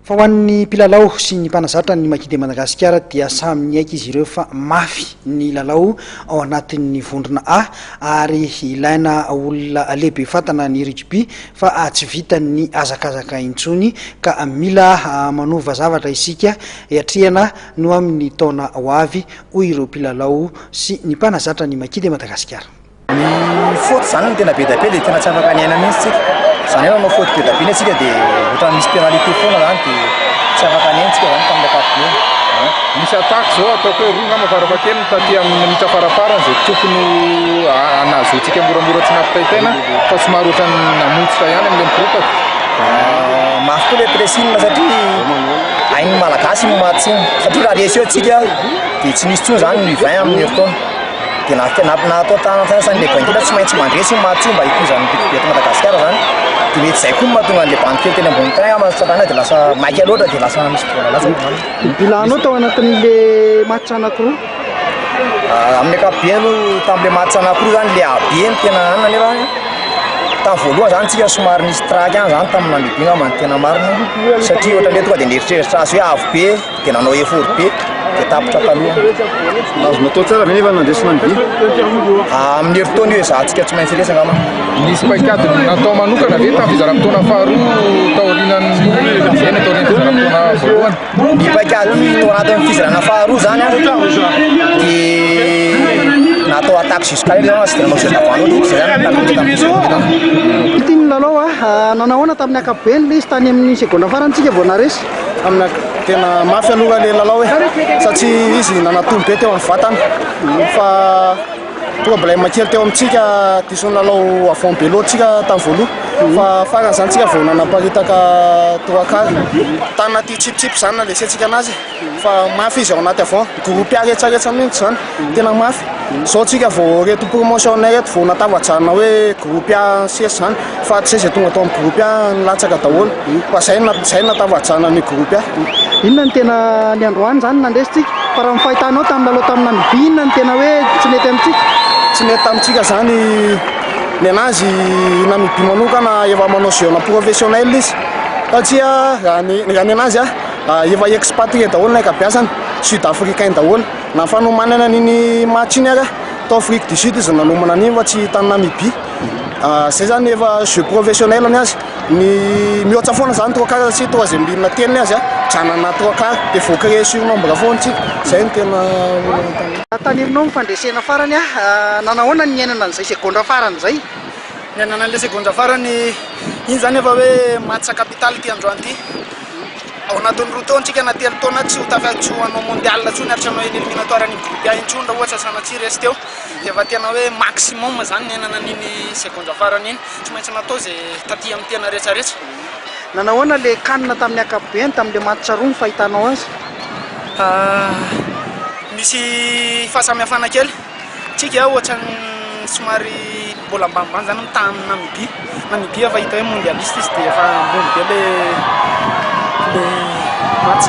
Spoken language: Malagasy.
Fa ho an'ny mpilalao sy ny mpanazatra ny Makidy Madagasikara dia samy niaiky izy ireo fa mafy ny lalao ao anatin'ny vondrona A ary ilaina olona lehibe fatana ny rugby fa tsy vitan'ny azakazaka intsony ka mila manova zavatra isika hiatrihana no amin'ny taona ho avy hoy ireo mpilalao sy ny mpanazatra ny Makidy Madagasikara. Ny faute zany no tena be da be dia tena tsy afaka niaina mihitsy tsika. Zany hoe manao faute be da be antsika dia ohatra misy pénalité foana zany dia tsy afaka niaina tsika zany tamin'ny ankapobeny. Misy attaque zao ataoko hoe roa ngamba farafahakeliny taty amin'ny minitra farafarany izay tokony anazoantsika moramora tsy nampitaitena fa somary ohatrany namontsika ihany amin'ilay migropaka. Mafy koa ilay pressing satria hain'ny malagasy no maty iny satria raha resy eo atsika dia tsy misy tsony zany ny 20 amin'ny herintaona. Dia natao tanatana le bankila tsy maintsy mandresy maty mba hikozany eto Madagasikara zany. Dia mety izay koa mahatonga an'ilay bankila teny ambony tany amantsatana dia lasa maika loatra dia lasa misy fotoana latsaka. Bilanao tao anatin'le match anankiroa? Amin'ny ankapobeny aloha tamin'ilay match anankiroa zany le abeny tena anina nefa tamin'ny voalohany zany tsika somary nisy traky any zany tamin'ny namiby ngamba ny tena marina satria ohatra ilay tonga dia nieritreritra azy hoe avo be dia nanao effort be dia tapitra taloha. Azonao atao tsara ve nefa nandresy namiby? Amin'ny herintaona io izahantsika tsy maintsy resaka ngamba. Nisy paikady natao manokana ve tamin'ny fizaram-potoana faharoa taorian'ny eny taorian'ny fizaram-potoana voalohany? Ny paikady tao anatin'ny fizarana faharoa zany dia natao attaque jusqu'à là sy dia nanao zay zay zany tamin'ny tamin'ny Tiany lalao nanahoana tamin'ny ankapobeny le izy tany amin'ny segonda farantsika vao naresy? Amina tena mafy aloha le lalao satria izy nanatombo be teo amin'ny vatana fa problème kely teo amintsika disony lalao avant be loatsika tamin'ny voaloha fa farany zany tsika vao nanaparitaka toakary tanana ty tsipitsipy zany nalesentsika anazy fa mafy izy ao anaty avant groupe aretsaretsa mihitsy zany tena mafy. Zao tsika vao reto promotionnaire reto vao natavajanona hoe groupe A CS zany fa tsy zay tonga tao amin'ny groupe A nilatsaka daholo fa zay natavajanona ny groupe A. Inona ny tena ny androany zany nandresitsika fa raha mifahitanao tamin'ny lalao tamin'ny namiby inona ny tena hoe tsy nety amintsika? Tsy nety amintsika zany ny anazy namiby manokana efa manao jeune professionnel izy satria raha ny anazy efa expatrié daholo ny ankabeazany sud africain daholo na fanomanana n'iny match iny ara tao Afrique du Sud izy nanomana an'iny fa tsy tany namiby. Zay zany efa jeu professionnel ny azy ny mihoatra foana zany trocard sy troisième ligne teniny azy janana trocard dia faut créer surnombre foana tsika zay ny tena tanerinao mifandresena farany nanahoana ny iainana an'izay segonda farany zay? Ny iainana an'ilay segonda farany iny zany efa hoe match capitale ty androany ty ao anatin'ny roa taona tsika na telo taona tsy ho tafiatsoanao mondial tsony aritranao eny éliminatoire ny groupe A intsony raha ohatra sanatsy resy teo dia efa tena hoe maximum zany ny iainana an'iny segonda farany iny tsy maintsy natao zay taty amin'ny tena rehetrarehetra. Nanahoana le kanina tamin'ny ankapobeny tamin'le match roa ny fahitanao azy? Misy fahasamihafana kely tsika ohatra ny somary mbola ambanimbany zany mitahan'ny namiby efa hita hoe mondialiste izy dia efa ambony be le match.